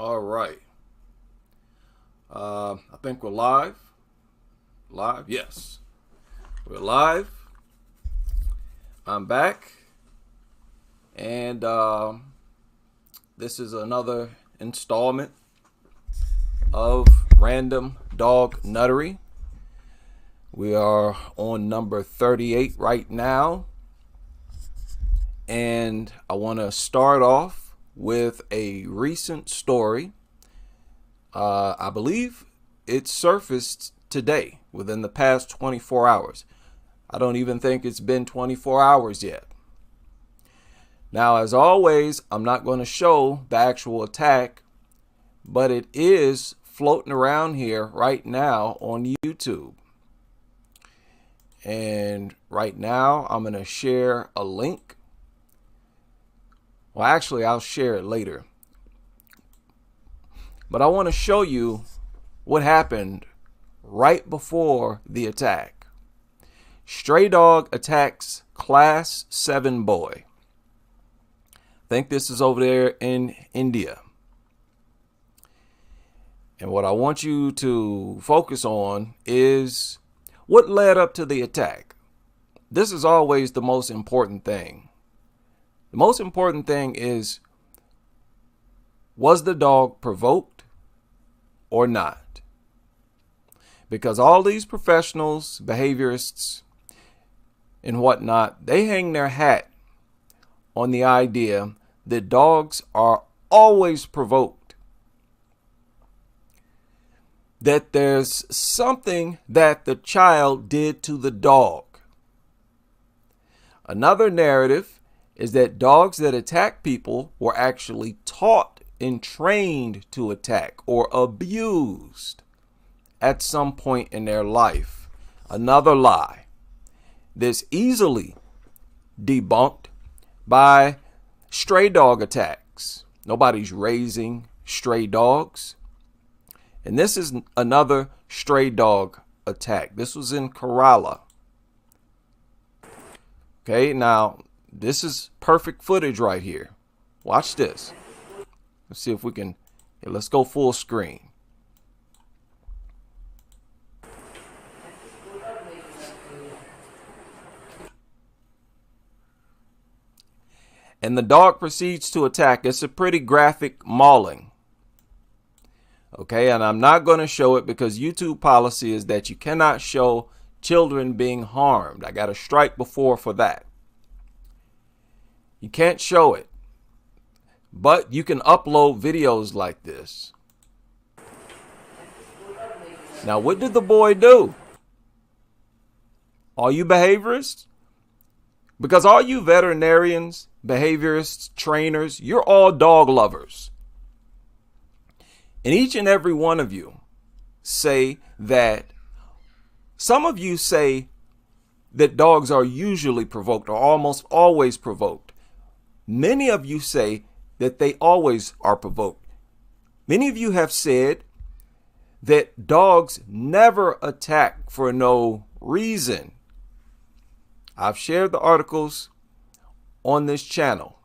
All right. I think we're live. Live? Yes. We're live. I'm back. And this is another installment of Random Dog Nuttery. We are on number 38 right now. And I want to start off with a recent story. I believe it surfaced today, within the past 24 hours. I don't even think it's been 24 hours yet. Now, as always, I'm not going to show the actual attack, but it is floating around here right now on YouTube. And right now, I'm going to share a link. Well, actually, I'll share it later. But I want to show you what happened right before the attack. Stray dog attacks Class 7 boy. I think this is over there in India. And what I want you to focus on is what led up to the attack. This is always the most important thing. The most important thing is, was the dog provoked or not? Because all these professionals, behaviorists, and whatnot, they hang their hat on the idea that dogs are always provoked. That there's something that the child did to the dog. Another narrative is that dogs that attack people were actually taught and trained to attack or abused at some point in their life. Another lie. This easily debunked by stray dog attacks. Nobody's raising stray dogs. And this is another stray dog attack. This was in Kerala. Okay, now this is perfect footage right here. Watch this. Let's see if we can. Let's go full screen. And the dog proceeds to attack. It's a pretty graphic mauling. Okay, and I'm not going to show it because YouTube policy is that you cannot show children being harmed. I got a strike before for that. You can't show it, but you can upload videos like this. Now, what did the boy do? Are you behaviorists? Because all you veterinarians, behaviorists, trainers, you're all dog lovers. And each and every one of you say that, some of you say that dogs are usually provoked or almost always provoked. Many of you say that they always are provoked. Many of you have said that dogs never attack for no reason. I've shared the articles on this channel.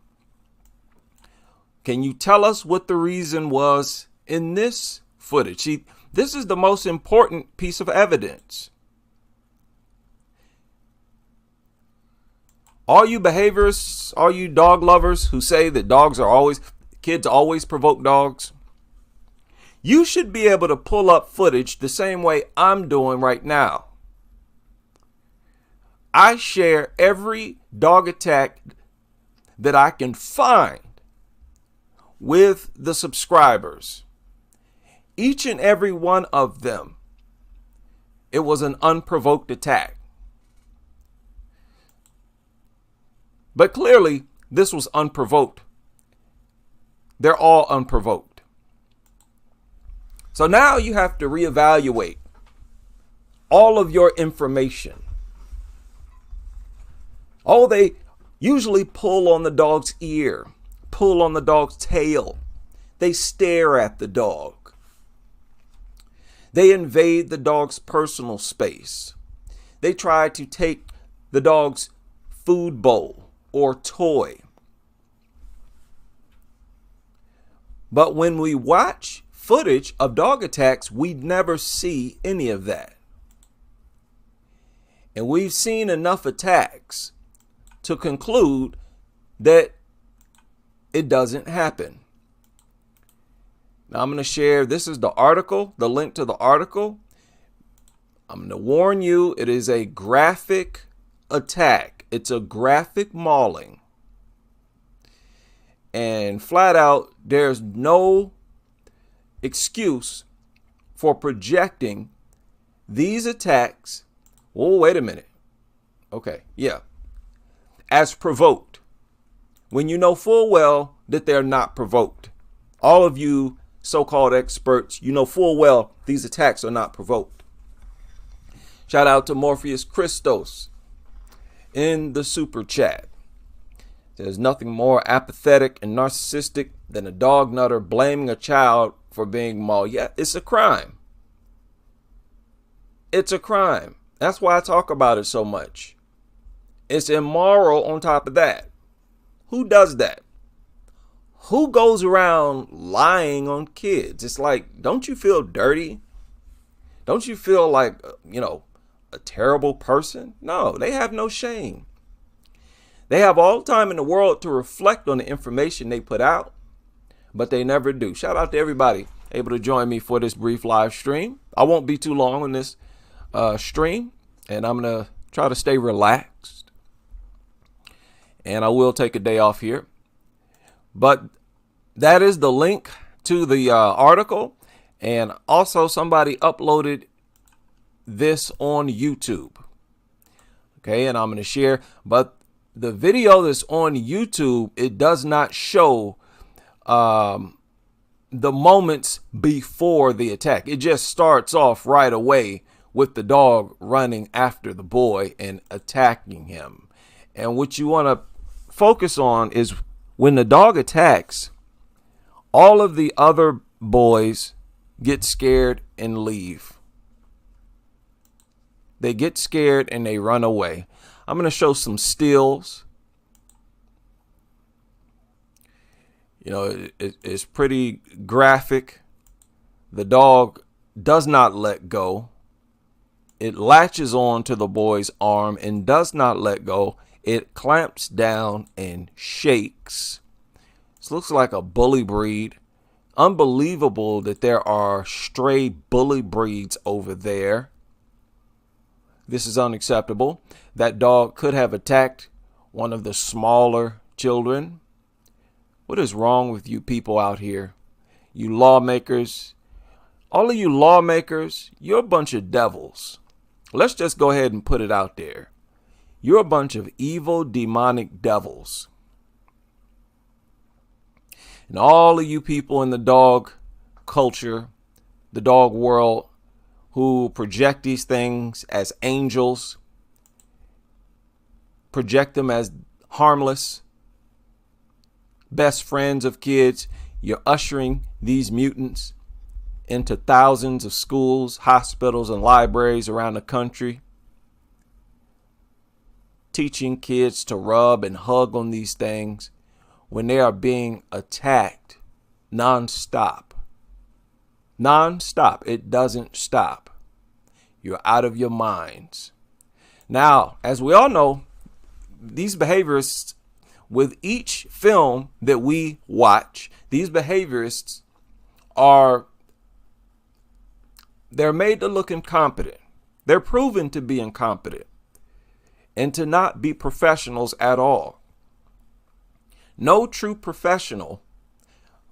Can you tell us what the reason was in this footage? See, this is the most important piece of evidence. All you behaviorists, all you dog lovers who say that kids always provoke dogs, you should be able to pull up footage the same way I'm doing right now. I share every dog attack that I can find with the subscribers. Each and every one of them, it was an unprovoked attack. But clearly, this was unprovoked. They're all unprovoked. So now you have to reevaluate all of your information. Oh, they usually pull on the dog's ear, pull on the dog's tail. They stare at the dog. They invade the dog's personal space. They try to take the dog's food bowl or toy. But when we watch footage of dog attacks, we never see any of that. And we've seen enough attacks to conclude that it doesn't happen. Now I'm going to share, this is the article, the link to the article. I'm going to warn you, it is a graphic attack. It's a graphic mauling. And flat out, there's no excuse for projecting these attacks. Oh, wait a minute. Okay, yeah. As provoked, when you know full well that they're not provoked. All of you so-called experts, you know full well these attacks are not provoked. Shout out to Morpheus Christos in the super chat. There's nothing more apathetic and narcissistic than a dog nutter blaming a child for being mauled. Yeah, it's a crime. It's a crime. That's why I talk about it so much. It's immoral on top of that. Who does that? Who goes around lying on kids? It's like, don't you feel dirty? Don't you feel like, a terrible person? No, they have no shame. They have all the time in the world to reflect on the information they put out, but they never do. Shout out to everybody able to join me for this brief live stream. I won't be too long on this stream, and I'm going to try to stay relaxed. And I will take a day off here. But that is the link to the article. And also somebody uploaded this on YouTube. Okay, and I'm going to share. But the video that's on YouTube, it does not show the moments before the attack. It just starts off right away with the dog running after the boy and attacking him. And what you want to focus on is when the dog attacks, all of the other boys get scared and leave. They get scared and they run away. I'm going to show some stills. It's pretty graphic. The dog does not let go. It latches on to the boy's arm and does not let go. It clamps down and shakes. This looks like a bully breed. Unbelievable that there are stray bully breeds over there. This is unacceptable. That dog could have attacked one of the smaller children. What is wrong with you people out here? You lawmakers, all of you lawmakers, you're a bunch of devils. Let's just go ahead and put it out there. You're a bunch of evil, demonic devils. And all of you people in the dog culture, the dog world, who project these things as angels, project them as harmless, best friends of kids, you're ushering these mutants into thousands of schools, hospitals, and libraries around the country, teaching kids to rub and hug on these things when they are being attacked nonstop. Nonstop. It doesn't stop. You're out of your minds. Now, as we all know, these behaviorists, with each film that we watch, these behaviorists they're made to look incompetent. They're proven to be incompetent and to not be professionals at all. No true professional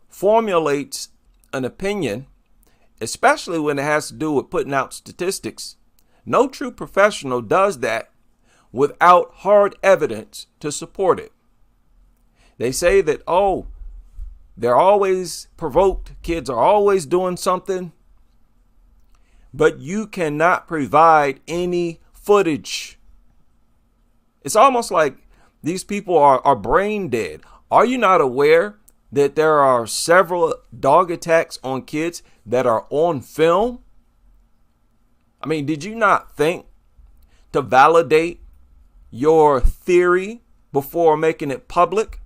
formulates an opinion, especially when it has to do with putting out statistics. No true professional does that without hard evidence to support it. They say that, they're always provoked. Kids are always doing something. But you cannot provide any footage. It's almost like these people are brain dead. Are you not aware that there are several dog attacks on kids that are on film? I mean, did you not think to validate your theory before making it public?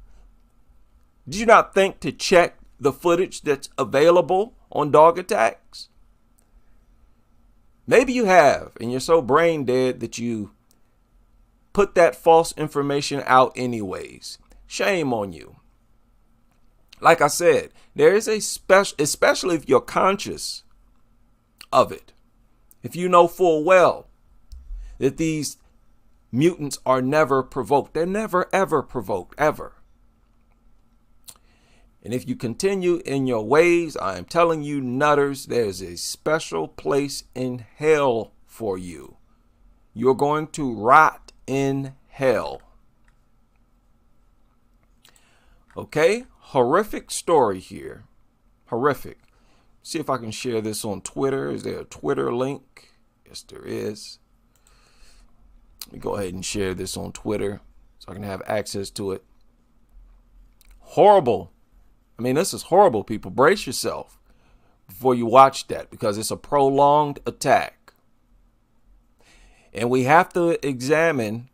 Did you not think to check the footage that's available on dog attacks? Maybe you have, and you're so brain dead that you put that false information out anyways. Shame on you. Like I said, there is a special, especially if you're conscious of it. If you know full well that these mutants are never provoked. They're never, ever provoked, ever. And if you continue in your ways, I am telling you, nutters, there's a special place in hell for you. You're going to rot in hell. Okay, horrific story here. Horrific. See if I can share this on Twitter. Is there a Twitter link? Yes, there is. Let me go ahead and share this on Twitter so I can have access to it. Horrible. I mean, this is horrible, people. Brace yourself before you watch that, because it's a prolonged attack. And we have to examine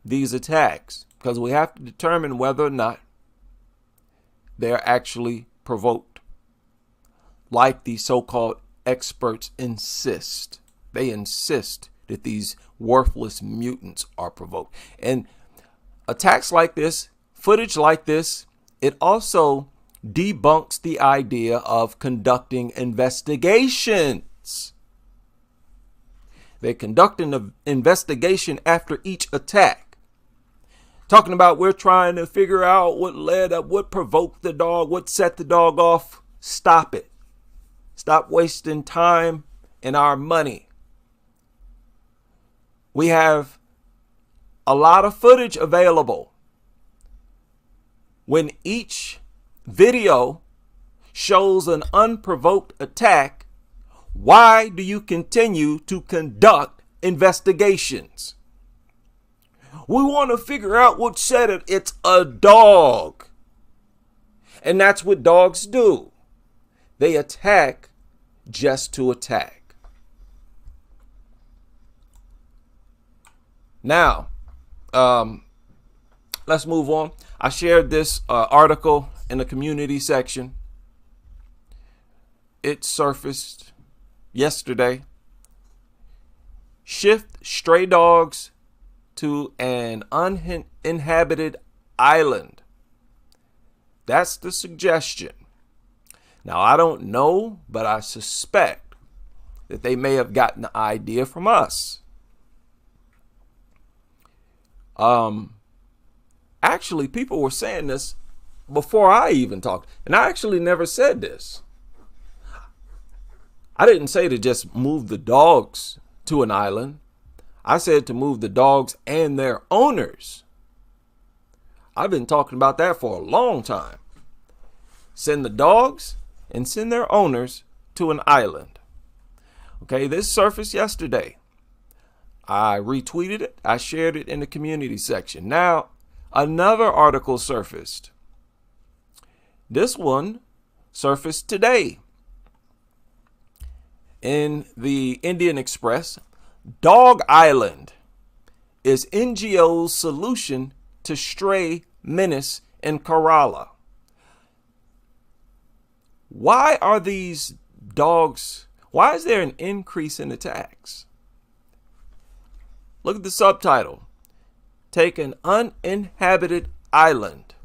these attacks, because we have to determine whether or not they're actually provoked, like the so-called experts insist. They insist that these worthless mutants are provoked. And attacks like this, footage like this, it also debunks the idea of conducting investigations. They conduct an investigation after each attack, talking about we're trying to figure out what led up, what provoked the dog, what set the dog off. Stop it. Stop wasting time and our money. We have a lot of footage available. When each video shows an unprovoked attack, why do you continue to conduct investigations? We want to figure out what said it. It's a dog. And that's what dogs do. They attack just to attack. Now, let's move on. I shared this article in the community section. It surfaced yesterday. Shift stray dogs to an uninhabited island. That's the suggestion. Now, I don't know, but I suspect that they may have gotten the idea from us. Actually, people were saying this before I even talked. And I actually never said this. I didn't say to just move the dogs to an island. I said to move the dogs and their owners. I've been talking about that for a long time. Send the dogs and send their owners to an island. Okay, this surfaced yesterday. I retweeted it. I shared it in the community section. Now, another article surfaced. This one surfaced today in the Indian Express. Dog Island is NGO's solution to stray menace in Kerala. Why are these dogs, why is there an increase in attacks? Look at the subtitle. Take an uninhabited island.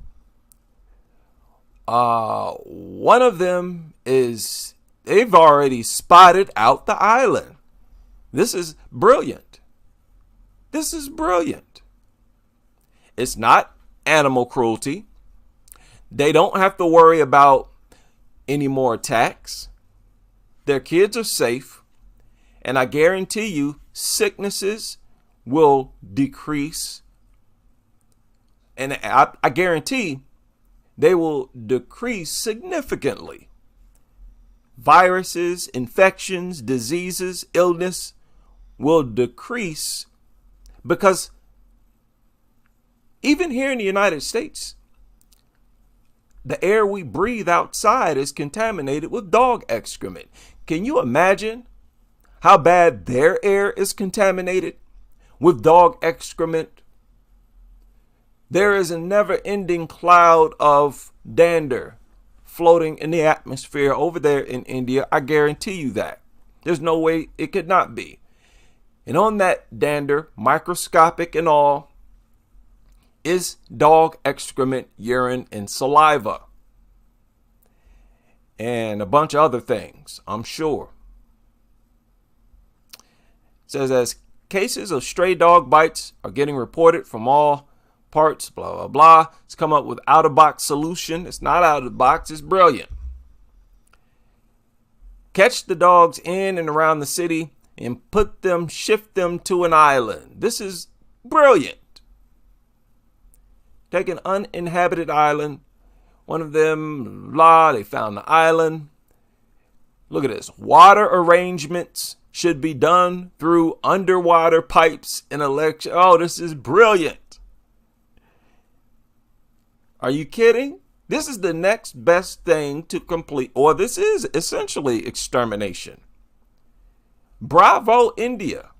One of them is, they've already spotted out the island. This is brilliant. This is brilliant. It's not animal cruelty. They don't have to worry about any more attacks. Their kids are safe. And I guarantee you, sicknesses will decrease. And I guarantee they will decrease significantly. Viruses, infections, diseases, illness will decrease, because even here in the United States, the air we breathe outside is contaminated with dog excrement. Can you imagine how bad their air is contaminated with dog excrement? There is a never-ending cloud of dander floating in the atmosphere over there in India. I guarantee you that. There's no way it could not be. And on that dander, microscopic and all, is dog excrement, urine, and saliva. And a bunch of other things, I'm sure. It says, as cases of stray dog bites are getting reported from all parts, blah, blah, blah. It's come up with out-of-box solution. It's not out of the box. It's brilliant. Catch the dogs in and around the city and shift them to an island. This is brilliant. Take an uninhabited island. One of them, they found the island. Look at this. Water arrangements should be done through underwater pipes and electric. Oh, this is brilliant. Are you kidding? This is the next best thing to complete, or this is essentially extermination. Bravo, India.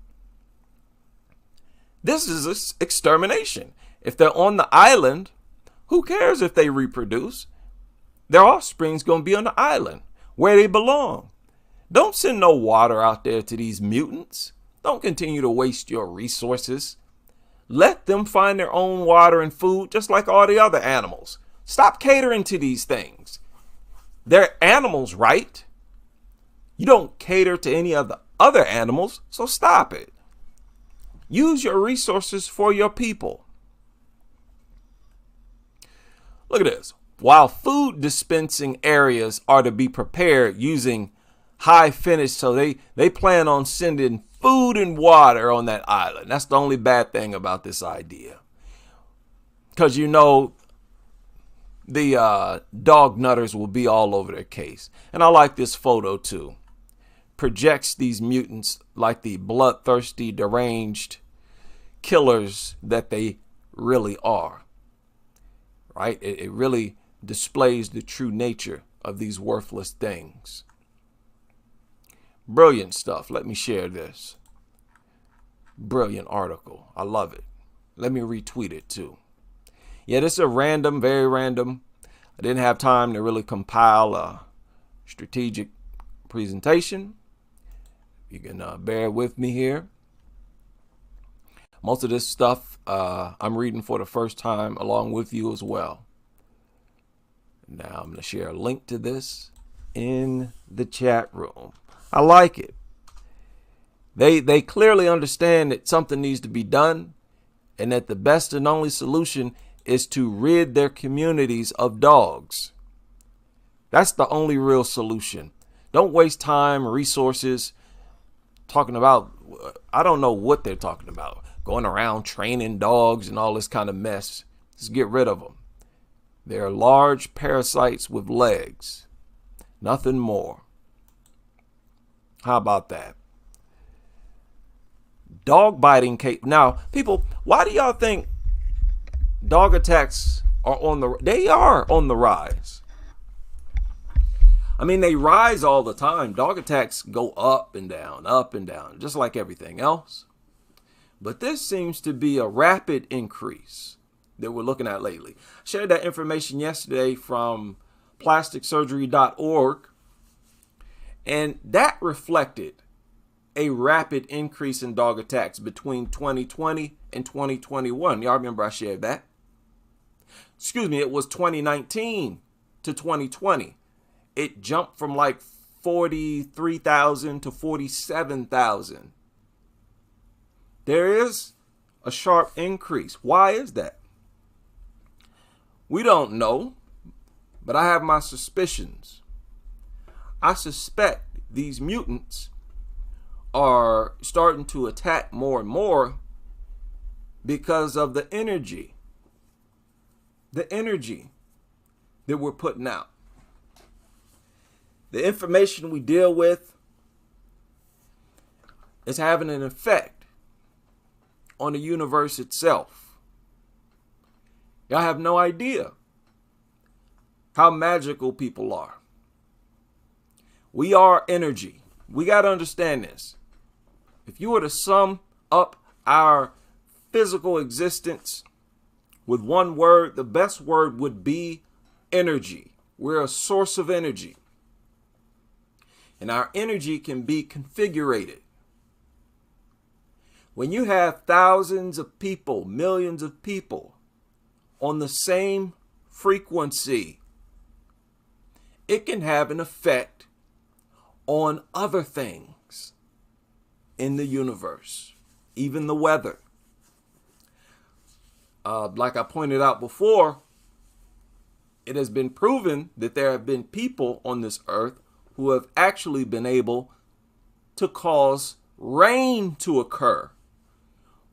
This is extermination. If they're on the island, who cares if they reproduce? Their offspring's going to be on the island where they belong. Don't send no water out there to these mutants. Don't continue to waste your resources. Let them find their own water and food just like all the other animals. Stop catering to these things. They're animals, right? You don't cater to any of the other animals, so stop it. Use your resources for your people. Look at this. While food dispensing areas are to be prepared using high finish, so they plan on sending food and water on that island. That's the only bad thing about this idea. Because you know the dog nutters will be all over their case. And I like this photo too. Projects these mutants like the bloodthirsty, deranged killers that they really are. Right? It really displays the true nature of these worthless things. Brilliant stuff. Let me share this. Brilliant article. I love it. Let me retweet it too. Yeah, this is a random, very random. I didn't have time to really compile a strategic presentation. You can bear with me here. Most of this stuff I'm reading for the first time along with you as well. Now I'm going to share a link to this in the chat room. I like it. They clearly understand that something needs to be done and that the best and only solution is to rid their communities of dogs. That's the only real solution. Don't waste time, resources talking about, I don't know what they're talking about. Going around training dogs and all this kind of mess. Just get rid of them. They're large parasites with legs. Nothing more. How about that? Dog biting case. Now, people, why do y'all think dog attacks are they are on the rise? I mean, they rise all the time. Dog attacks go up and down, just like everything else. But this seems to be a rapid increase that we're looking at lately. I shared that information yesterday from plasticsurgery.org, and that reflected a rapid increase in dog attacks between 2020 and 2021. Y'all remember I shared that? Excuse me, it was 2019 to 2020. It jumped from like 43,000 to 47,000. There is a sharp increase. Why is that? We don't know, but I have my suspicions. I suspect these mutants are starting to attack more and more because of the energy that we're putting out. The information we deal with is having an effect on the universe itself. Y'all have no idea how magical people are. We are energy. We got to understand this. If you were to sum up our physical existence, with one word, the best word would be energy. We're a source of energy. And our energy can be configured. When you have thousands of people, millions of people on the same frequency, it can have an effect on other things in the universe, even the weather. Like I pointed out before, it has been proven that there have been people on this earth who have actually been able to cause rain to occur,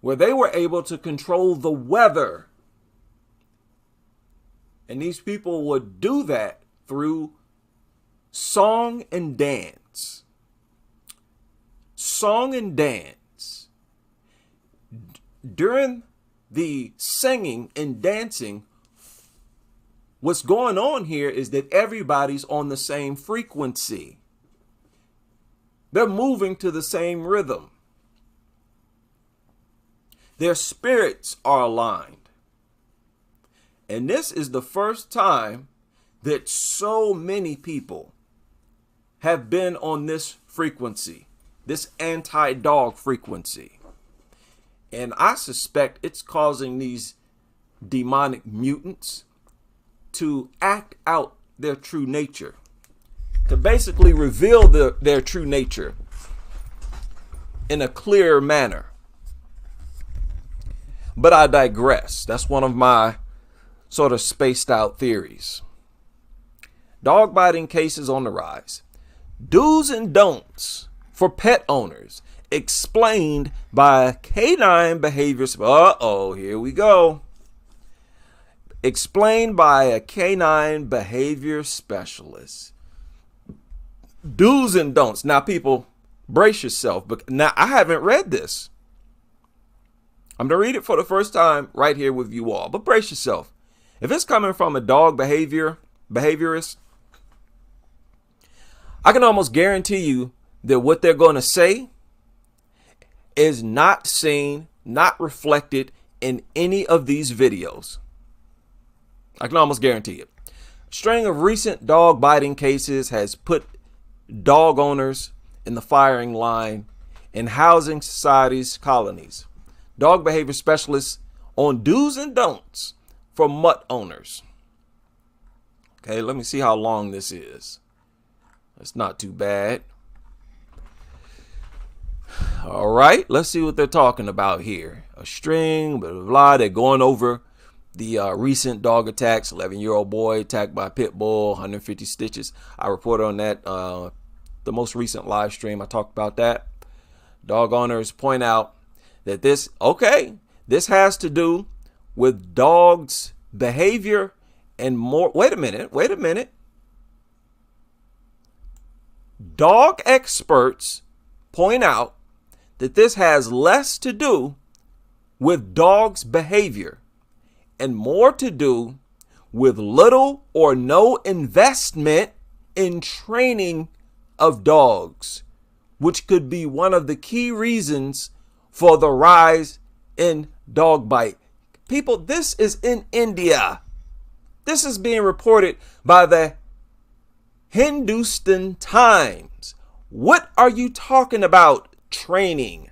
where they were able to control the weather. And these people would do that through song and dance. Song and dance. During the singing and dancing, what's going on here is that everybody's on the same frequency. They're moving to the same rhythm. Their spirits are aligned. And this is the first time that so many people have been on this frequency, this anti-dog frequency. And I suspect it's causing these demonic mutants to act out their true nature, to basically reveal their true nature in a clearer manner. But I digress. That's one of my sort of spaced out theories. Dog biting cases on the rise. Do's and don'ts for pet owners explained by canine behavior. Here we go. Explained by a canine behavior specialist. Do's and don'ts. Now, people, brace yourself. But now, I haven't read this. I'm going to read it for the first time right here with you all. But brace yourself. If it's coming from a dog behaviorist, I can almost guarantee you that what they're going to say is not seen, not reflected in any of these videos. I can almost guarantee it. A string of recent dog biting cases has put dog owners in the firing line in housing societies, colonies. Dog behavior specialists on do's and don'ts for mutt owners. Okay, let me see how long this is. It's not too bad. All right, let's see what they're talking about here. A string, blah, blah, blah. They're going over the recent dog attacks. 11-year-old boy attacked by a pit bull, 150 stitches. I reported on that, the most recent live stream. I talked about that. Dog owners point out that this has to do with dogs' behavior and more. Wait a minute. Dog experts point out that this has less to do with dogs' behavior and more to do with little or no investment in training of dogs, which could be one of the key reasons for the rise in dog bite. People, this is in India. This is being reported by the Hindustan Times. What are you talking about? Training.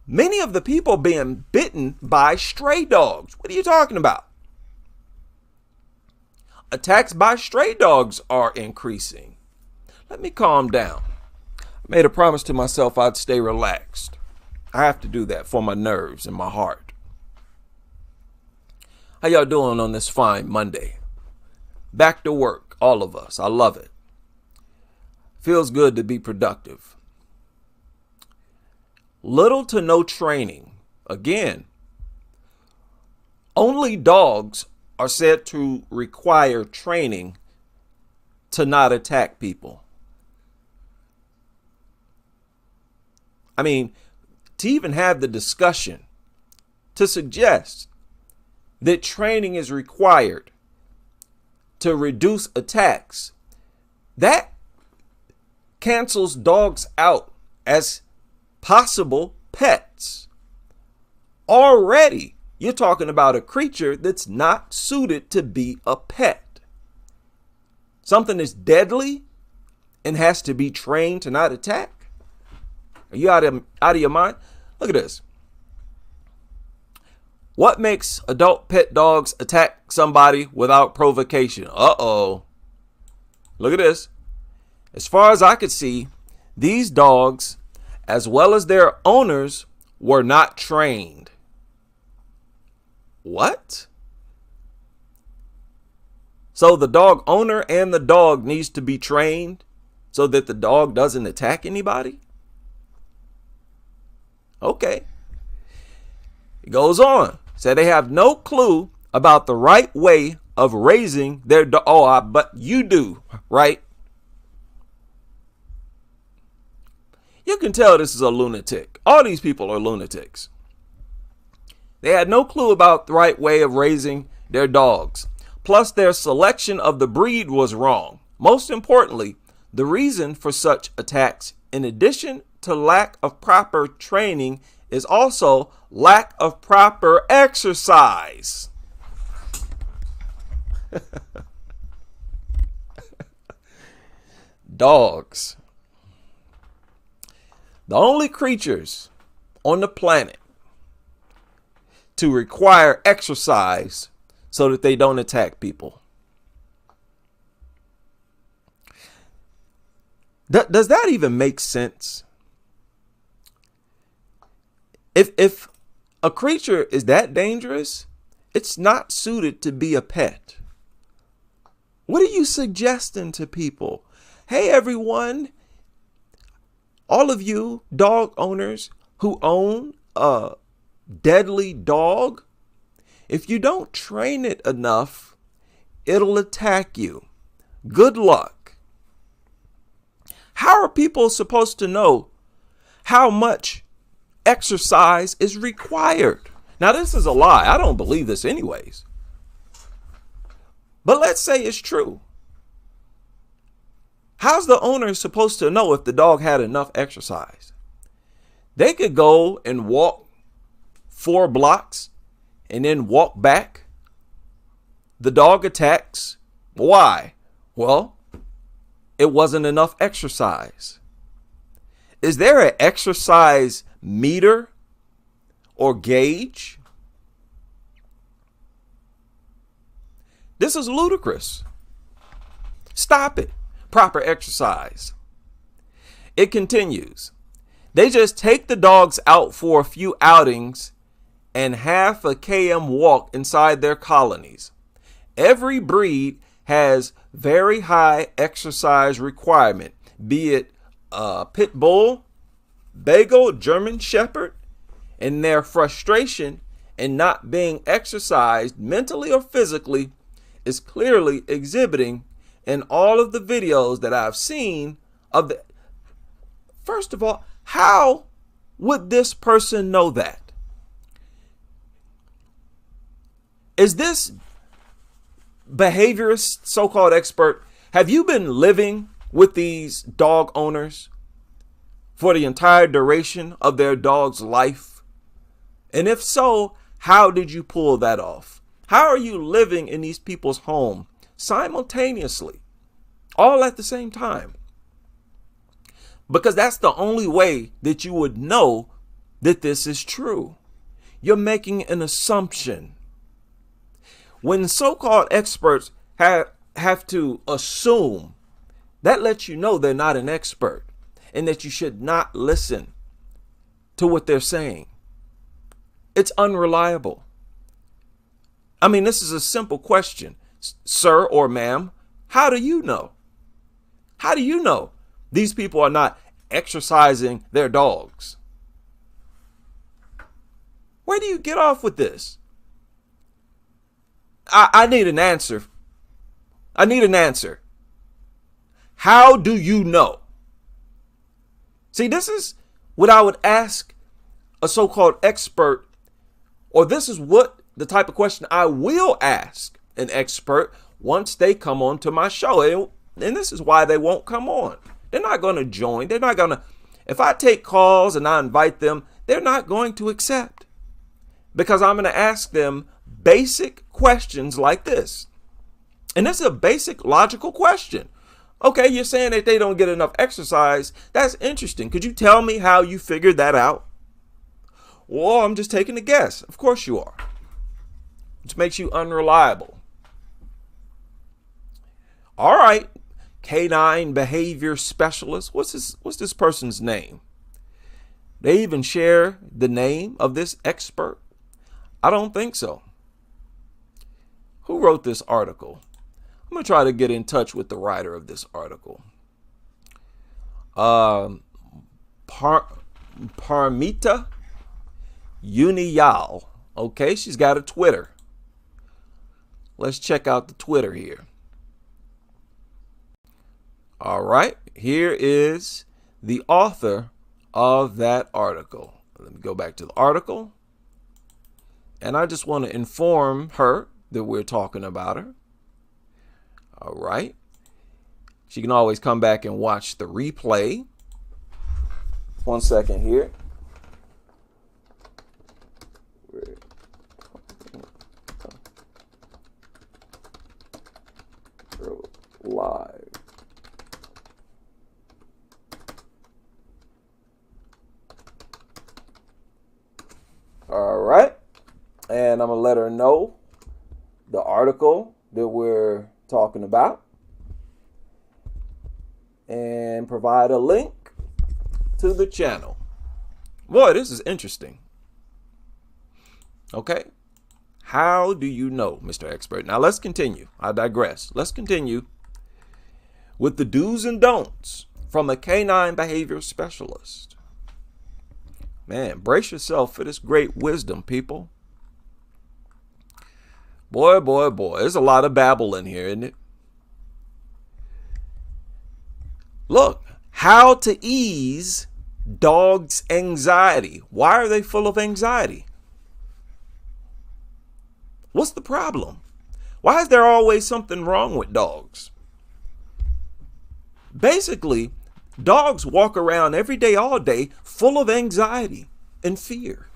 Many of the people being bitten by stray dogs. What are you talking about? Attacks by stray dogs are increasing. Let me calm down. I made a promise to myself I'd stay relaxed. I have to do that for my nerves and my heart. How y'all doing on this fine Monday? Back to work, all of us. I love it. Feels good to be productive. Little to no training. Again, only dogs are said to require training to not attack people. I mean, to even have the discussion to suggest that training is required to reduce attacks, that cancels dogs out as possible pets. Already, You're talking about a creature that's not suited to be a pet. Something that's deadly and has to be trained to not attack. Are you out of your mind? Look at this. What makes adult pet dogs attack somebody without provocation? Uh-oh. Look at this. As far as I could see, these dogs, as well as their owners, were not trained. What? So the dog owner and the dog needs to be trained so that the dog doesn't attack anybody? Okay. It goes on. So they have no clue about the right way of raising their dog. Oh, but you do, right? You can tell this is a lunatic. All these people are lunatics. They had no clue about the right way of raising their dogs. Plus, their selection of the breed was wrong. Most importantly, the reason for such attacks, in addition to lack of proper training, is also lack of proper exercise. Dogs. The only creatures on the planet to require exercise so that they don't attack people. Does that even make sense? If a creature is that dangerous, it's not suited to be a pet. What are you suggesting to people? Hey, everyone, all of you dog owners who own a deadly dog, if you don't train it enough, it'll attack you. Good luck. How are people supposed to know how much exercise is required? Now, this is a lie. I don't believe this anyways. But let's say it's true. How's the owner supposed to know if the dog had enough exercise? They could go and walk 4 blocks and then walk back. The dog attacks. Why? Well, it wasn't enough exercise. Is there an exercise meter or gauge? This is ludicrous. Stop it. Proper exercise. It continues. They just take the dogs out for a few outings and half a km walk inside their colonies. Every breed has very high exercise requirement, be it pit bull, beagle, German shepherd, and their frustration in not being exercised mentally or physically is clearly exhibiting in all of the videos that I've seen of the. First of all, how would this person know that? Is this behaviorist, so-called expert, have you been living with these dog owners for the entire duration of their dog's life? And if so, how did you pull that off? How are you living in these people's home simultaneously, all at the same time? Because that's the only way that you would know that this is true. You're making an assumption. When so-called experts have to assume, that lets you know they're not an expert and that you should not listen to what they're saying. It's unreliable. I mean, this is a simple question. Sir or ma'am, how do you know? How do you know these people are not exercising their dogs? Where do you get off with this? I need an answer. I need an answer. How do you know? See, this is what I would ask a so-called expert, or this is what the type of question I will ask an expert once they come on to my show. And this is why they won't come on. They're not going to join. They're not going to, if I take calls and I invite them, they're not going to accept. because I'm going to ask them basic questions like this. And this is a basic logical question. Okay, you're saying that they don't get enough exercise. That's interesting. Could you tell me how you figured that out? Well, I'm just taking a guess. Of course you are. Which makes you unreliable. All right, canine behavior specialist. What's this person's name? They even share the name of this expert? I don't think so. Who wrote this article? I'm going to try to get in touch with the writer of this article. Parmita Uniyal. Okay, she's got a Twitter. Let's check out the Twitter here. All right, here is the author of that article. Let me go back to the article. And I just want to inform her that we're talking about her. All right. She can always come back and watch the replay. 1 second here. Live. All right. And I'm going to let her know the article that we're talking about and provide a link to the channel. Boy, this is interesting. Okay. How do you know, Mr. Expert? Now let's continue. I digress. Let's continue with the do's and don'ts from a canine behavior specialist. Man, brace yourself for this great wisdom, people. Boy, boy, boy, there's a lot of babble in here, isn't it? Look, how to ease dogs' anxiety. Why are they full of anxiety? What's the problem? Why is there always something wrong with dogs? Basically, dogs walk around every day, all day, full of anxiety and fear.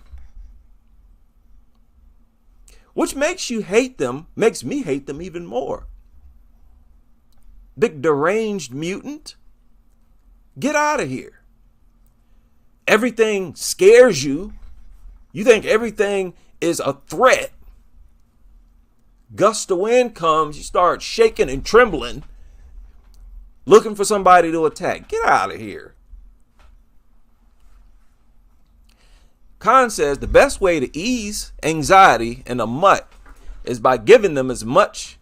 Which makes you hate them, makes me hate them even more. Big deranged mutant, get out of here. Everything scares you. You think everything is a threat. Gust of wind comes, you start shaking and trembling, looking for somebody to attack. Get out of here. Khan says the best way to ease anxiety in a mutt is by giving them as much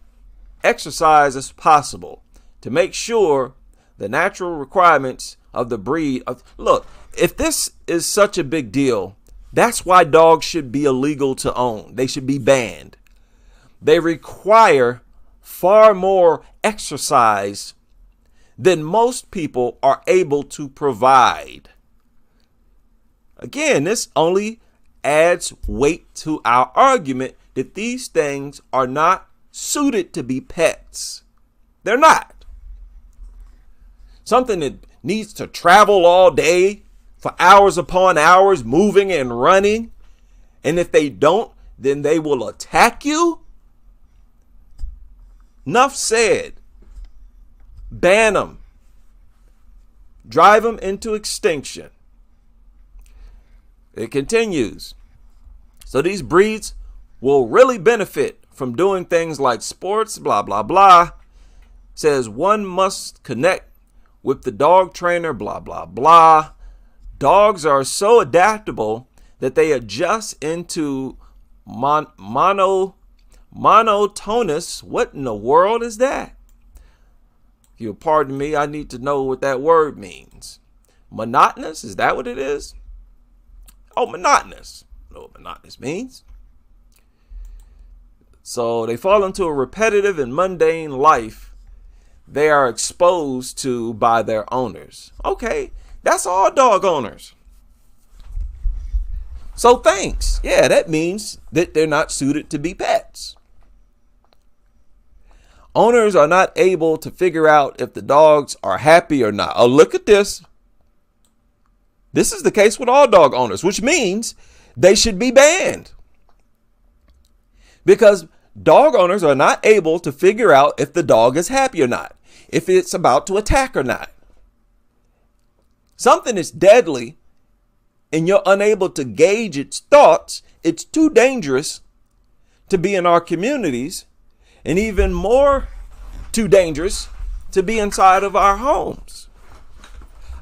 exercise as possible to make sure the natural requirements of the breed. Look, if this is such a big deal, that's why dogs should be illegal to own. They should be banned. They require far more exercise than most people are able to provide. Again, this only adds weight to our argument that these things are not suited to be pets. They're not. Something that needs to travel all day for hours upon hours, moving and running. And if they don't, then they will attack you. Enough said. Ban them. Drive them into extinction. It continues. So these breeds will really benefit from doing things like sports, blah, blah, blah. Says one must connect with the dog trainer, blah, blah, blah. Dogs are so adaptable that they adjust into monotonous. What in the world is that? If you'll pardon me, I need to know what that word means. Monotonous? Is that what it is? Oh, monotonous. I know what monotonous means. So they fall into a repetitive and mundane life they are exposed to by their owners. Okay, that's all dog owners. So thanks. Yeah, that means that they're not suited to be pets. Owners are not able to figure out if the dogs are happy or not. Oh, look at this. This is the case with all dog owners, which means they should be banned. because dog owners are not able to figure out if the dog is happy or not, if it's about to attack or not. Something is deadly and you're unable to gauge its thoughts. It's too dangerous to be in our communities, and even more too dangerous to be inside of our homes.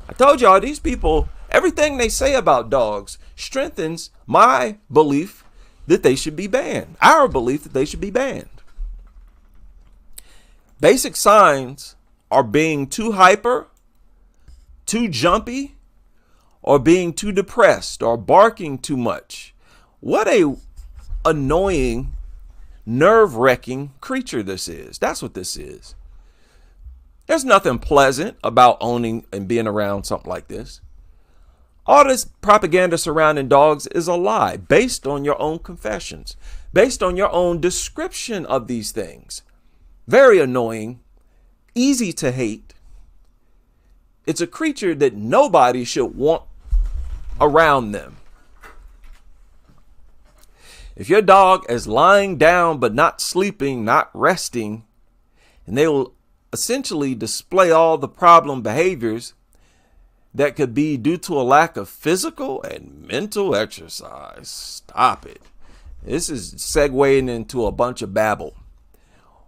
I told y'all, these people, everything they say about dogs strengthens my belief that they should be banned. Our belief that they should be banned. Basic signs are being too hyper, too jumpy, or being too depressed, or barking too much. What a annoying, nerve-wracking creature this is. That's what this is. There's nothing pleasant about owning and being around something like this. All this propaganda surrounding dogs is a lie, based on your own confessions, based on your own description of these things. Very annoying, easy to hate. It's a creature that nobody should want around them. If your dog is lying down but not sleeping, not resting, and they will essentially display all the problem behaviors that could be due to a lack of physical and mental exercise. Stop it. This is segueing into a bunch of babble.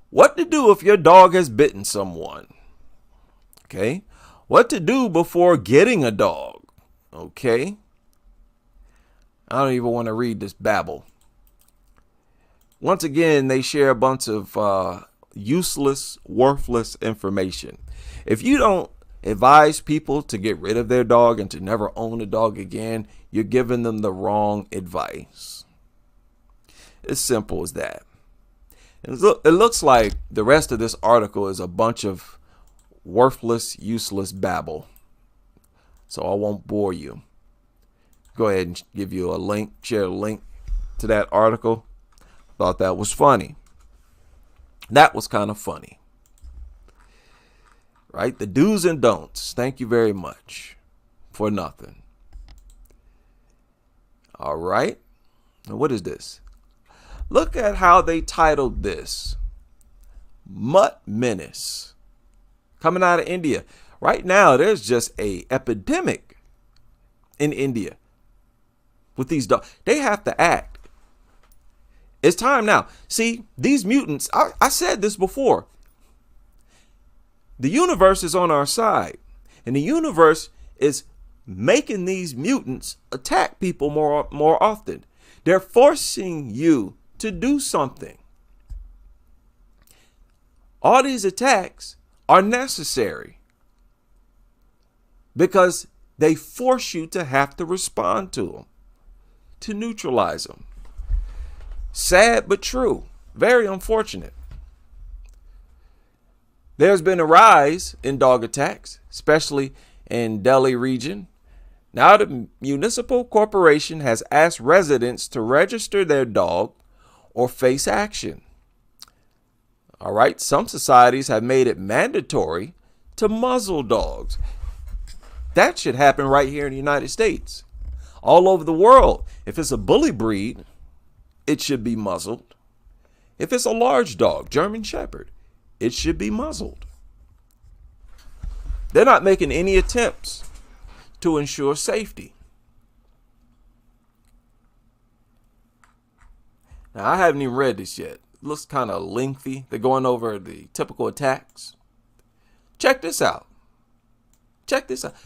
What to do if your dog has bitten someone? Okay. What to do before getting a dog? Okay. I don't even want to read this babble. Once again, they share a bunch of useless, worthless information. If you don't advise people to get rid of their dog and to never own a dog again, you're giving them the wrong advice. It's simple as that. It looks like the rest of this article is a bunch of worthless, useless babble. So I won't bore you. Go ahead and give you a link, share a link to that article. Thought that was funny. That was kind of funny. Right? The do's and don'ts. Thank you very much for nothing. All right. Now, what is this? Look at how they titled this. Mutt Menace. Coming out of India. Right now, there's just a epidemic in India with these dogs. They have to act. It's time now. See, these mutants, I said this before. The universe is on our side, and the universe is making these mutants attack people more often. They're forcing you to do something. All these attacks are necessary because they force you to have to respond to them, to neutralize them. Sad but true. Very unfortunate. There's been a rise in dog attacks, especially in Delhi region. Now the municipal corporation has asked residents to register their dog or face action. All right. Some societies have made it mandatory to muzzle dogs. That should happen right here in the United States. All over the world, if it's a bully breed, it should be muzzled. If it's a large dog, German Shepherd, it should be muzzled. They're not making any attempts to ensure safety. Now, I haven't even read this yet. It looks kind of lengthy. They're going over the typical attacks. Check this out. Check this out.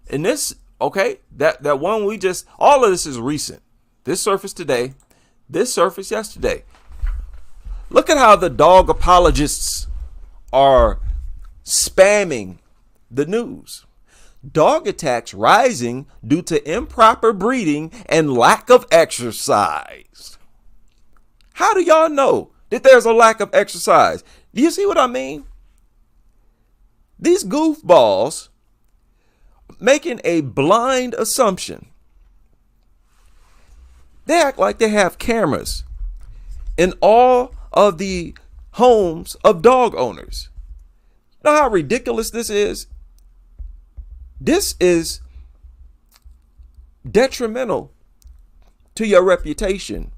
And this, okay, that one we just, all of this is recent. This surfaced today. This surfaced yesterday. Look at how the dog apologists are spamming the news. Dog attacks rising due to improper breeding and lack of exercise. How do y'all know that there's a lack of exercise? Do you see what I mean? These goofballs making a blind assumption. They act like they have cameras in all of the homes of dog owners. You know how ridiculous this is? This is detrimental to your reputation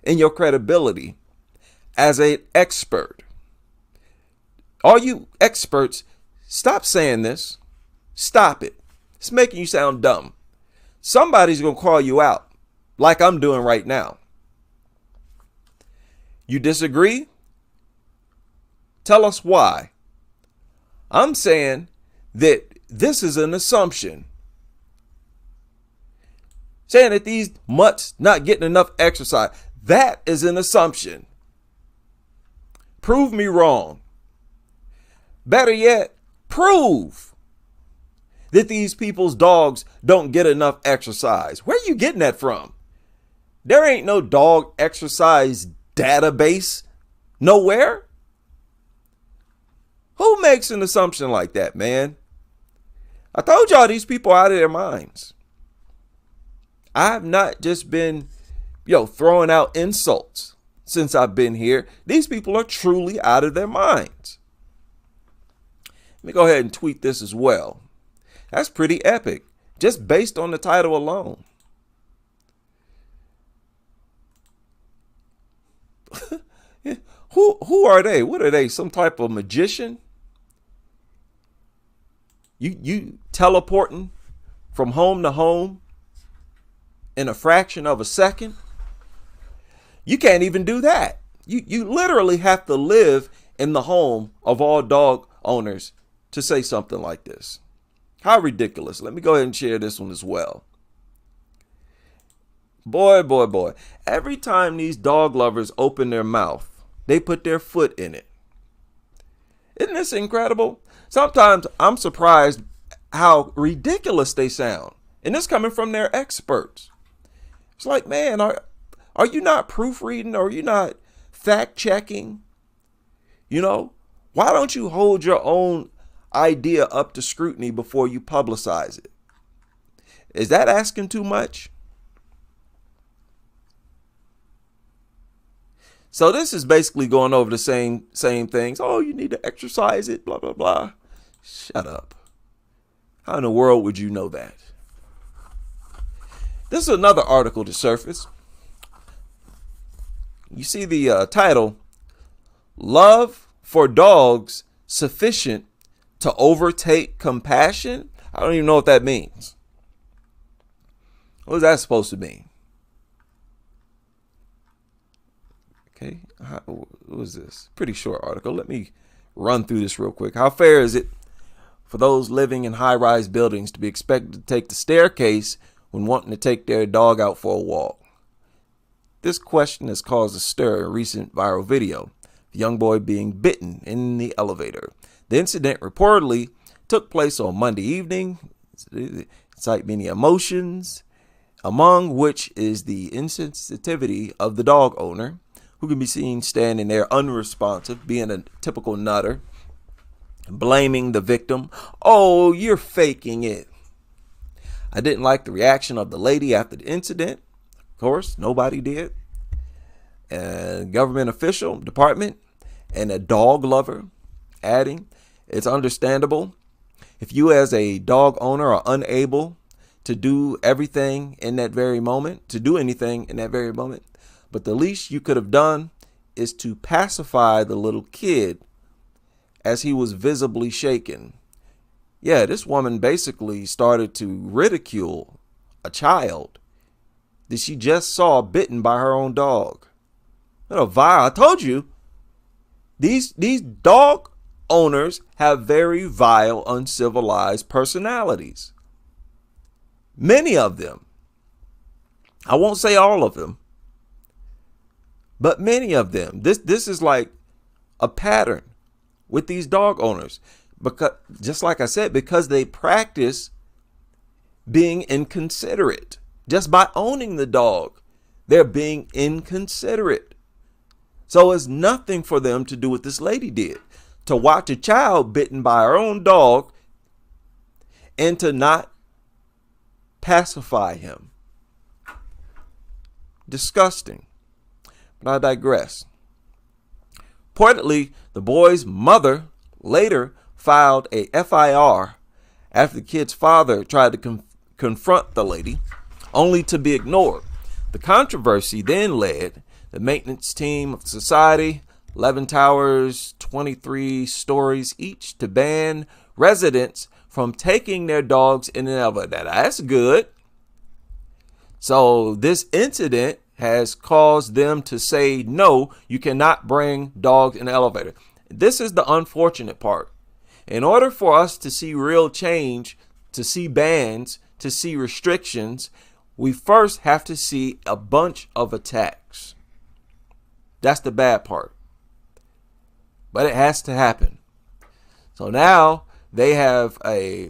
in your credibility as an expert. All you experts, stop saying this. Stop it. It's making you sound dumb. Somebody's going to call you out like I'm doing right now. You disagree? Tell us why. I'm saying that this is an assumption. Saying that these mutts not getting enough exercise, that is an assumption. Prove me wrong. Better yet, prove that these people's dogs don't get enough exercise. Where are you getting that from? There ain't no dog exercise database nowhere. Who makes an assumption like that, man? I told y'all these people are out of their minds. I've not just been, throwing out insults since I've been here. These people are truly out of their minds. Let me go ahead and tweet this as well. That's pretty epic, just based on the title alone. Who are they? What are they? Some type of magician? You teleporting from home to home in a fraction of a second? You can't even do that. You literally have to live in the home of all dog owners to say something like this. How ridiculous. Let me go ahead and share this one as well. Boy, boy, boy. Every time these dog lovers open their mouth, they put their foot in it. Isn't this incredible? Sometimes I'm surprised how ridiculous they sound. And this coming from their experts. It's like, man, are you not proofreading? Are you not fact checking? Why don't you hold your own idea up to scrutiny before you publicize it? Is that asking too much? So this is basically going over the same things. Oh, you need to exercise it, blah, blah, blah. Shut up. How in the world would you know that? This is another article to surface. You see the title, Love for Dogs Sufficient to Overtake Compassion? I don't even know what that means. What is that supposed to mean? Okay, what was this? Pretty short article. Let me run through this real quick. How fair is it for those living in high-rise buildings to be expected to take the staircase when wanting to take their dog out for a walk? This question has caused a stir in a recent viral video. The young boy being bitten in the elevator. The incident reportedly took place on Monday evening. Incite many emotions, among which is the insensitivity of the dog owner, who can be seen standing there unresponsive, being a typical nutter, blaming the victim. Oh, you're faking it. I didn't like the reaction of the lady after the incident. Of course, nobody did. A government official, department, and a dog lover, adding, it's understandable if you as a dog owner are unable to do anything in that very moment, but the least you could have done is to pacify the little kid as he was visibly shaken. Yeah, this woman basically started to ridicule a child that she just saw bitten by her own dog. I told you, these dog owners have very vile, uncivilized personalities. Many of them. I won't say all of them, but many of them. This is like a pattern with these dog owners, because just like I said, because they practice being inconsiderate. Just by owning the dog, they're being inconsiderate. So it's nothing for them to do what this lady did, to watch a child bitten by her own dog and to not pacify him. Disgusting. But I digress. Reportedly, the boy's mother later filed a FIR after the kid's father tried to confront the lady, only to be ignored. The controversy then led The maintenance team of society, 11 towers, 23 stories each, to ban residents from taking their dogs in an elevator. That's good. So this incident has caused them to say, no, you cannot bring dogs in the elevator. This is the unfortunate part. In order for us to see real change, to see bans, to see restrictions, we first have to see a bunch of attacks. That's the bad part. But it has to happen. So now they have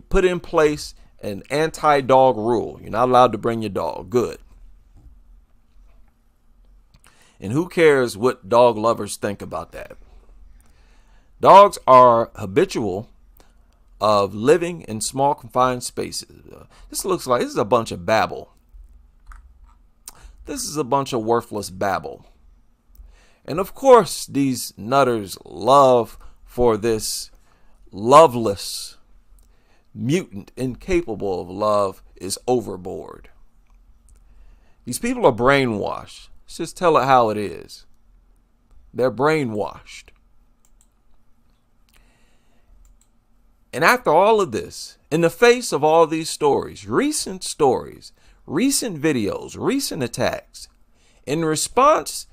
put in place an anti-dog rule. You're not allowed to bring your dog. Good. And who cares what dog lovers think about that? Dogs are habitual of living in small confined spaces. This is a bunch of babble. This is a bunch of worthless babble. And of course, these nutters love for this loveless mutant, incapable of love, is overboard. These people are brainwashed. Let's just tell it how it is. They're brainwashed. And after all of this, in the face of all these stories, recent videos, recent attacks, in response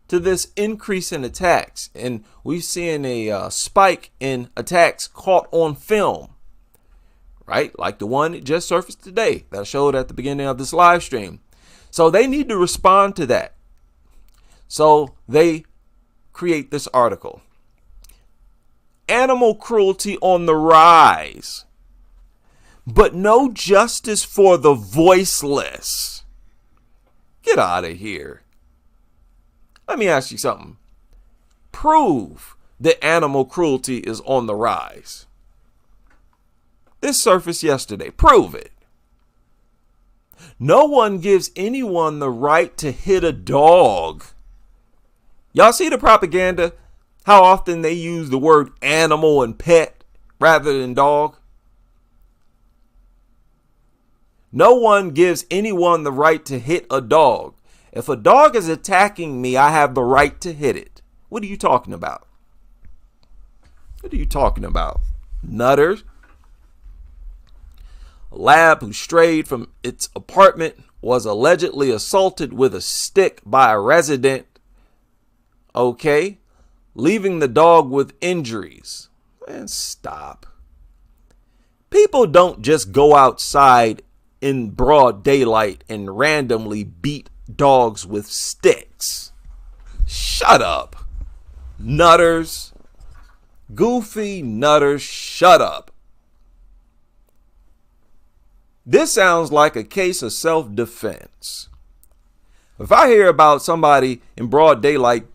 to this increase in attacks, and we've seen a spike in attacks caught on film, right? Like the one that just surfaced today that I showed at the beginning of this live stream. So they need to respond to that. So they create this article. Animal cruelty on the rise, but no justice for the voiceless. Get out of here. Let me ask you something. Prove that animal cruelty is on the rise. This surfaced yesterday. Prove it. No one gives anyone the right to hit a dog. Y'all see the propaganda? How often they use the word animal and pet rather than dog? No one gives anyone the right to hit a dog. If a dog is attacking me, I have the right to hit it. What are you talking about? What are you talking about? Nutters. A lab who strayed from its apartment was allegedly assaulted with a stick by a resident. Okay. Leaving the dog with injuries. Man, stop. People don't just go outside in broad daylight and randomly beat dogs with sticks. Shut up. Nutters. Goofy nutters, shut up. This sounds like a case of self-defense. If I hear about somebody in broad daylight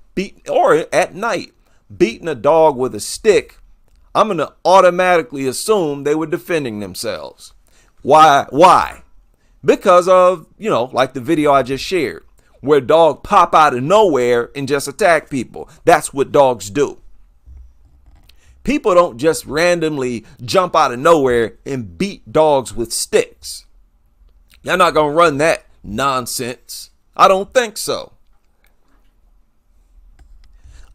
or at night beating a dog with a stick, I'm going to automatically assume they were defending themselves. Why? Because of, like the video I just shared, where a dog pop out of nowhere and just attack people. That's what dogs do. People don't just randomly jump out of nowhere and beat dogs with sticks. You're not going to run that nonsense. I don't think so.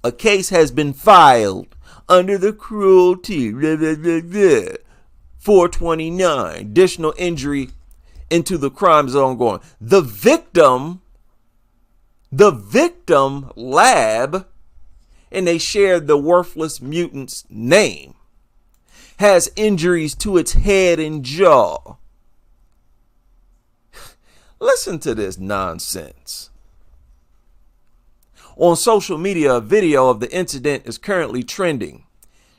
A case has been filed under the cruelty 429 additional injury into the crime zone going. The victim lab, and they shared the worthless mutant's name, has injuries to its head and jaw. Listen to this nonsense. On social media, a video of the incident is currently trending.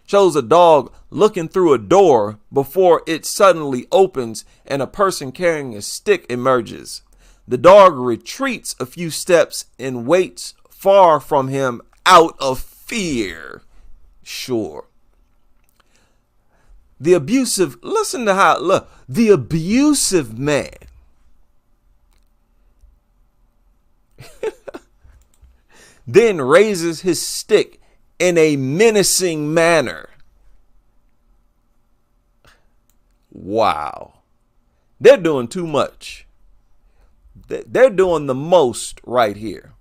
Shows a dog looking through a door before it suddenly opens and a person carrying a stick emerges. The dog retreats a few steps and waits far from him out of fear. Sure. The abusive man then raises his stick in a menacing manner. Wow. They're doing too much. They're doing the most right here.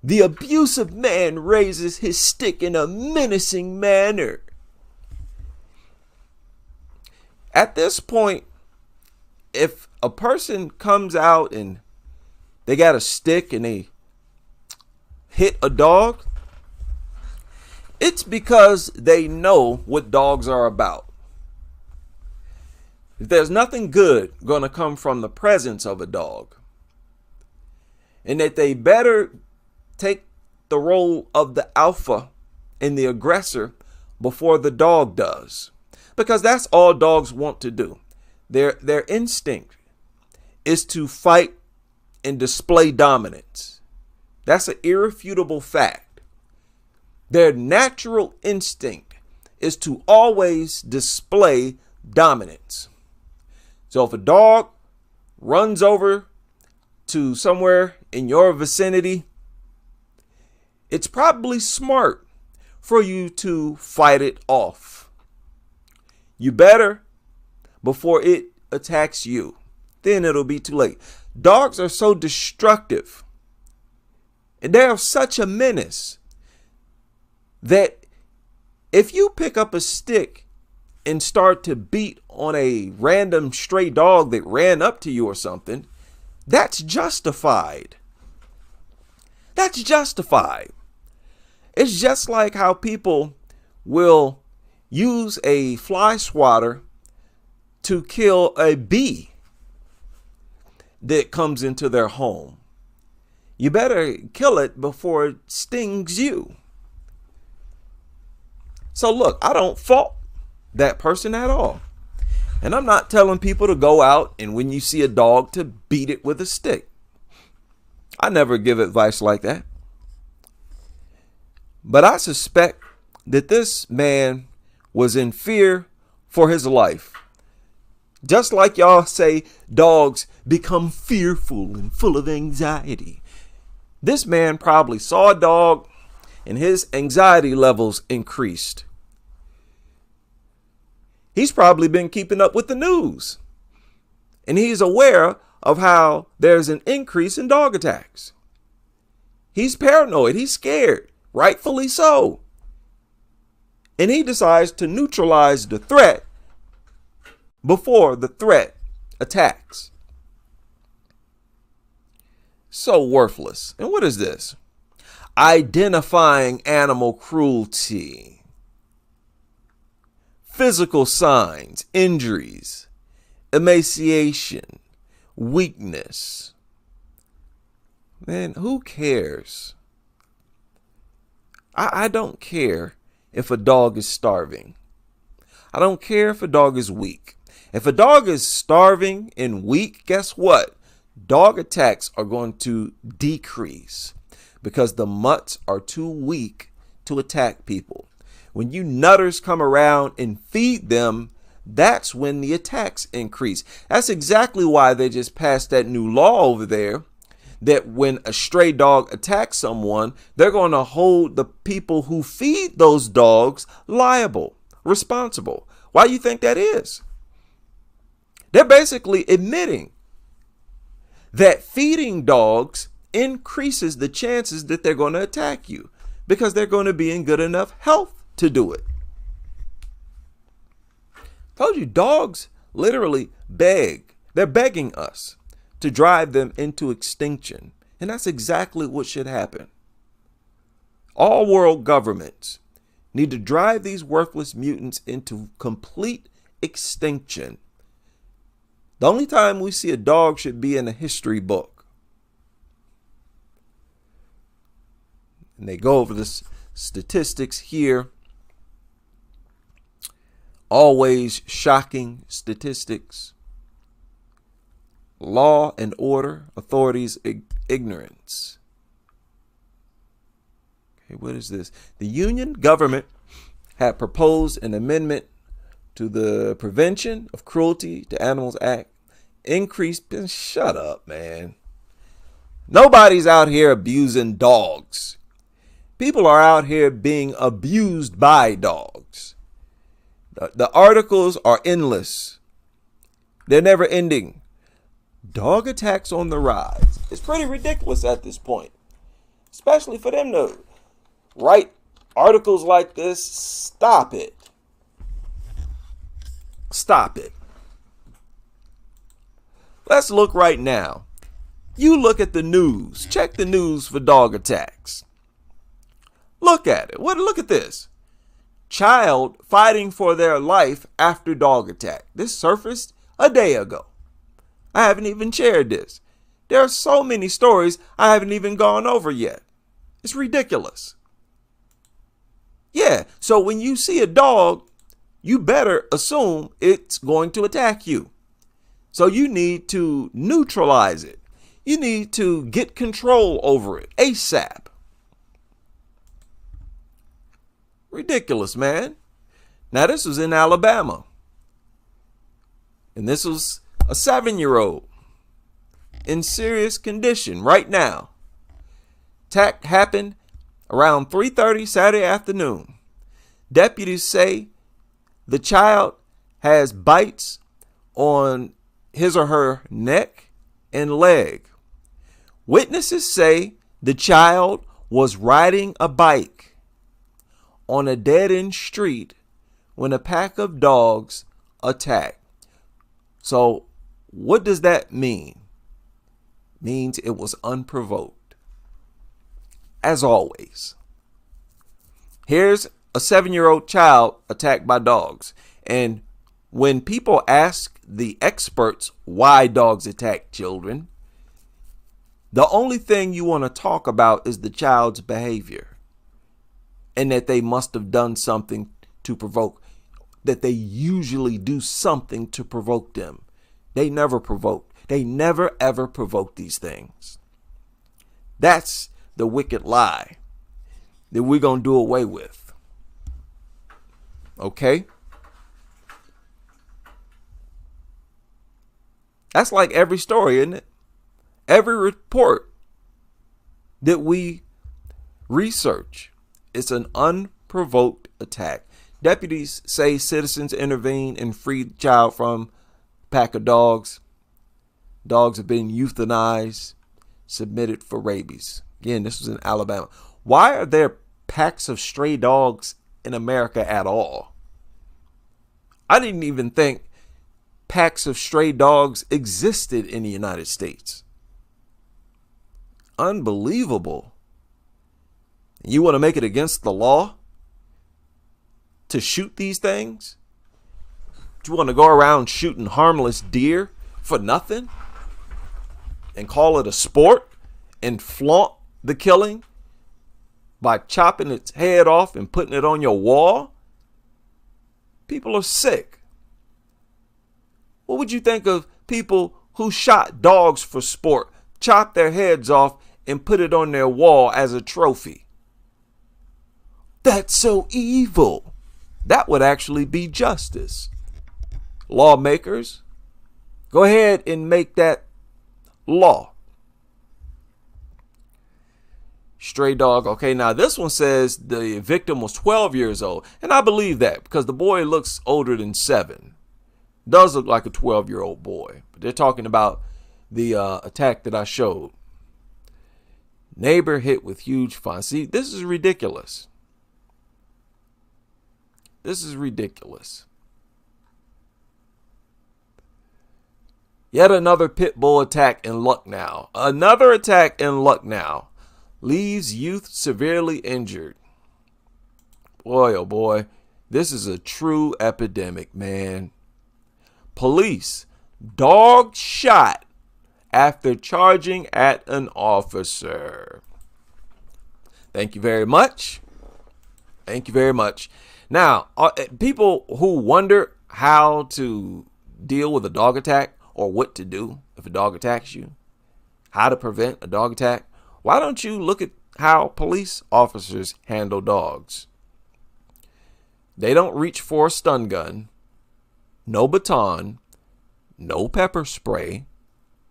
The abusive man raises his stick in a menacing manner. At this point, if a person comes out and they got a stick and they hit a dog, it's because they know what dogs are about. There's nothing good going to come from the presence of a dog, and that they better take the role of the alpha and the aggressor before the dog does, because that's all dogs want to do. Their instinct is to fight and display dominance. That's an irrefutable fact. Their natural instinct is to always display dominance. So if a dog runs over to somewhere in your vicinity, it's probably smart for you to fight it off. You better, before it attacks you. Then it'll be too late. Dogs are so destructive, and they are such a menace, that if you pick up a stick and start to beat on a random stray dog that ran up to you or something, that's justified. That's justified. It's just like how people will use a fly swatter to kill a bee that comes into their home. You better kill it before it stings you. So look, I don't fault that person at all. And I'm not telling people to go out and when you see a dog to beat it with a stick. I never give advice like that. But I suspect that this man was in fear for his life. Just like y'all say dogs become fearful and full of anxiety. This man probably saw a dog and his anxiety levels increased. He's probably been keeping up with the news, and he's aware of how there's an increase in dog attacks. He's paranoid. He's scared, rightfully so. And he decides to neutralize the threat before the threat attacks. So worthless. And what is this? Identifying animal cruelty. Physical signs, injuries, emaciation, weakness. Man, who cares? I don't care if a dog is starving. I don't care if a dog is weak. If a dog is starving and weak, guess what? Dog attacks are going to decrease because the mutts are too weak to attack people. When you nutters come around and feed them, that's when the attacks increase. That's exactly why they just passed that new law over there, that when a stray dog attacks someone, they're going to hold the people who feed those dogs liable, responsible. Why do you think that is? They're basically admitting that feeding dogs increases the chances that they're going to attack you because they're going to be in good enough health to do it. Told you, dogs literally beg. They're begging us to drive them into extinction. And that's exactly what should happen. All world governments need to drive these worthless mutants into complete extinction. The only time we see a dog should be in a history book. And they go over the statistics here. Always shocking statistics. Law and order, authorities' ignorance. Okay, what is this? The Union government had proposed an amendment to the Prevention of Cruelty to Animals Act. Shut up, man. Nobody's out here abusing dogs. People are out here being abused by dogs. The articles are endless. They're never ending. Dog attacks on the rise. It's pretty ridiculous at this point. especially for them to write articles like this. Stop it. Stop it. Let's look right now. You look at the news. Check the news for dog attacks. Look at it. Look at this. Child fighting for their life after dog attack. This surfaced a day ago. I haven't even shared this. There are so many stories I haven't even gone over yet. It's ridiculous. Yeah, so when you see a dog, you better assume it's going to attack you. So you need to neutralize it. You need to get control over it ASAP. Ridiculous, man. Now, this was in Alabama. And this was a 7-year-old in serious condition right now. Attack happened around 3:30 Saturday afternoon. Deputies say the child has bites on his or her neck and leg. Witnesses say the child was riding a bike on a dead-end street when a pack of dogs attacked. So what does that mean? Means it was unprovoked. As always. Here's a 7-year-old child attacked by dogs. And when people ask the experts why dogs attack children, the only thing you want to talk about is the child's behavior. And that they must have done something to provoke. That they usually do something to provoke them. They never provoke. They never ever provoke these things. That's the wicked lie that we're going to do away with. Okay? That's like every story, isn't it? Every report that we research, it's an unprovoked attack. Deputies say citizens intervened and freed the child from a pack of dogs. Dogs have been euthanized, submitted for rabies. Again, this was in Alabama. Why are there packs of stray dogs in America at all? I didn't even think packs of stray dogs existed in the United States. Unbelievable. You want to make it against the law to shoot these things? Do you want to go around shooting harmless deer for nothing and call it a sport and flaunt the killing by chopping its head off and putting it on your wall? People are sick. What would you think of people who shot dogs for sport, chopped their heads off and put it on their wall as a trophy? That's so evil. That would actually be justice. Lawmakers, go ahead and make that law. Stray dog. Okay, now this one says the victim was 12 years old. And I believe that because the boy looks older than 7. Does look like a 12-year-old boy. But they're talking about the attack that I showed. Neighbor hit with huge fine. See, this is ridiculous. This is ridiculous. Yet another pit bull attack in Lucknow. Another attack in Lucknow leaves youth severely injured. Boy, oh boy, this is a true epidemic, man. Police, dog shot after charging at an officer. Thank you very much. Thank you very much. Now, people who wonder how to deal with a dog attack or what to do if a dog attacks you, how to prevent a dog attack, why don't you look at how police officers handle dogs? They don't reach for a stun gun, no baton, no pepper spray.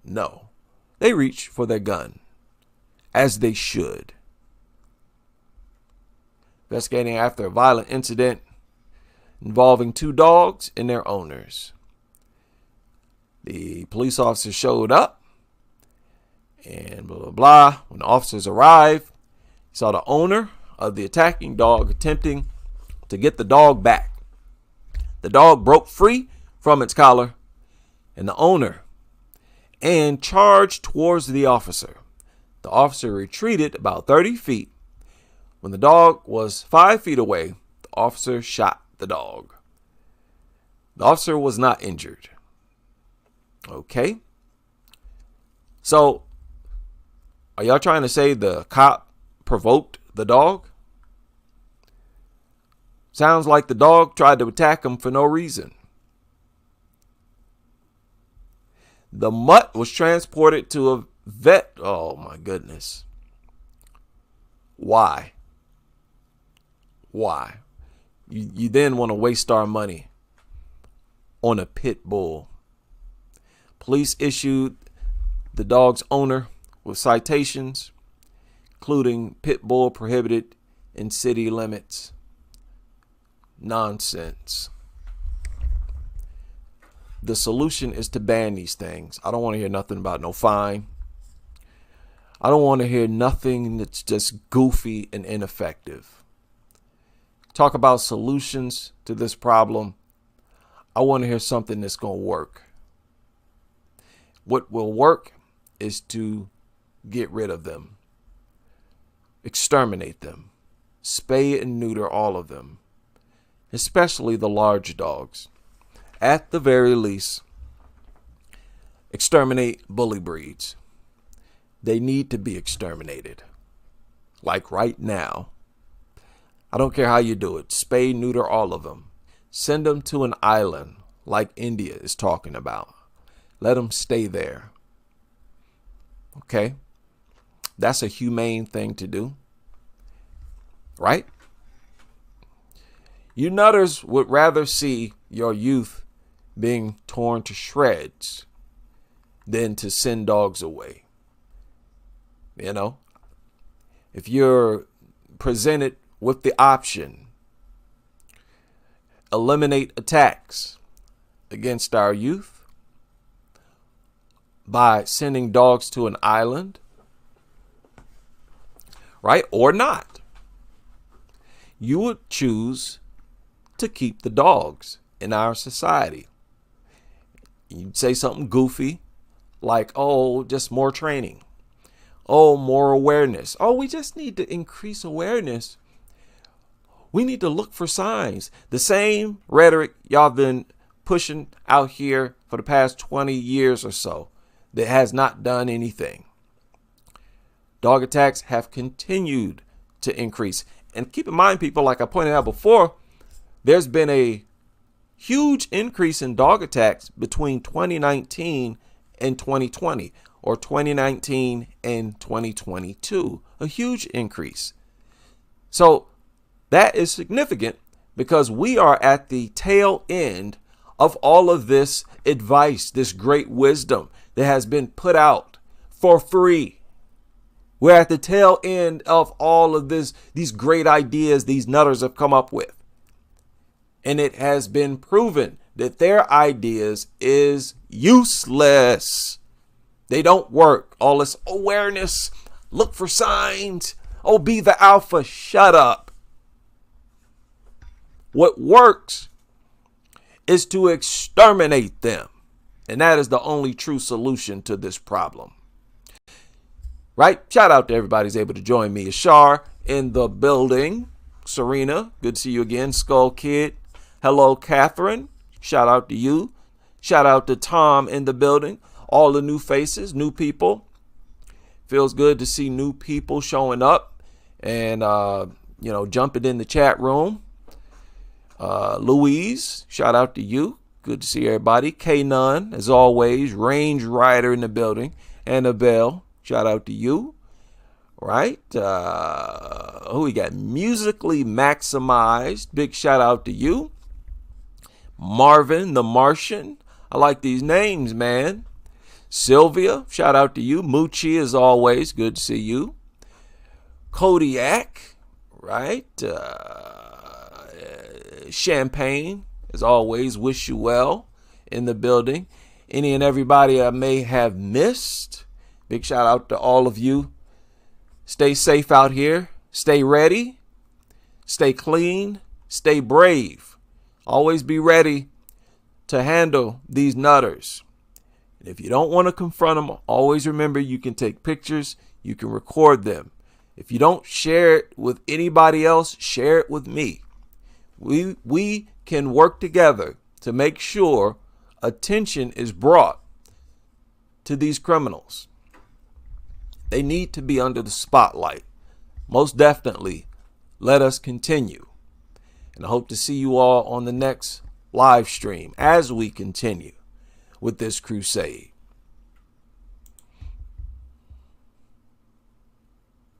No, they reach for their gun, as they should. Investigating after a violent incident involving 2 dogs and their owners. The police officers showed up and blah, blah, blah. When the officers arrived, Saw the owner of the attacking dog attempting to get the dog back. The dog broke free from its collar and the owner and charged towards the officer. The officer retreated about 30 feet. When the dog was 5 feet away, the officer shot the dog. The officer was not injured. Okay. So, are y'all trying to say the cop provoked the dog? Sounds like the dog tried to attack him for no reason. The mutt was transported to a vet. Oh my goodness. Why? Why? You then want to waste our money on a pit bull. Police issued the dog's owner with citations, including pit bull prohibited in city limits. Nonsense. The solution is to ban these things. I don't want to hear nothing about no fine. I don't want to hear nothing that's just goofy and ineffective. Talk about solutions to this problem. I want to hear something that's going to work. What will work is to get rid of them. Exterminate them. Spay and neuter all of them. Especially the large dogs. At the very least, exterminate bully breeds. They need to be exterminated. Like right now. I don't care how you do it. Spay, neuter all of them. Send them to an island like India is talking about. Let them stay there. Okay? That's a humane thing to do. Right? You nutters would rather see your youth being torn to shreds than to send dogs away. You know, if you're presented with the option, eliminate attacks against our youth by sending dogs to an island, right, or not, you would choose to keep the dogs in our society. You'd say something goofy like, oh, just more training. Oh, more awareness. Oh, we just need to increase awareness. We need to look for signs. The same rhetoric y'all been pushing out here for the past 20 years or so that has not done anything. Dog attacks have continued to increase. And keep in mind, people, like I pointed out before, there's been a huge increase in dog attacks between 2019 and 2020, or 2019 and 2022. A huge increase. So that is significant because we are at the tail end of all of this advice, this great wisdom that has been put out for free. We're at the tail end of all of these great ideas these nutters have come up with. And it has been proven that their ideas is useless. They don't work. All this awareness, look for signs. Oh, be the alpha. Shut up. What works is to exterminate them. And that is the only true solution to this problem. Right? Shout out to everybody who's able to join me. Ashar in the building. Serena, good to see you again. Skull Kid. Hello, Catherine. Shout out to you. Shout out to Tom in the building. All the new faces, new people. Feels good to see new people showing up and, jumping in the chat room. Louise, shout out to you. Good to see everybody. K-Nun, as always. Range Rider in the building. Annabelle, shout out to you. Right? Who we got? Musically Maximized. Big shout out to you. Marvin the Martian. I like these names, man. Sylvia, shout out to you. Moochie, as always, good to see you. Kodiak, right? Champagne, as always, wish you well in the building. Any and everybody I may have missed, big shout out to all of you. Stay safe out here. Stay ready, stay clean, stay brave. Always be ready to handle these nutters. And if you don't want to confront them, always remember you can take pictures, you can record them. If you don't share it with anybody else, share it with me. We can work together to make sure attention is brought to these criminals. They need to be under the spotlight. Most definitely, let us continue. And I hope to see you all on the next live stream as we continue with this crusade.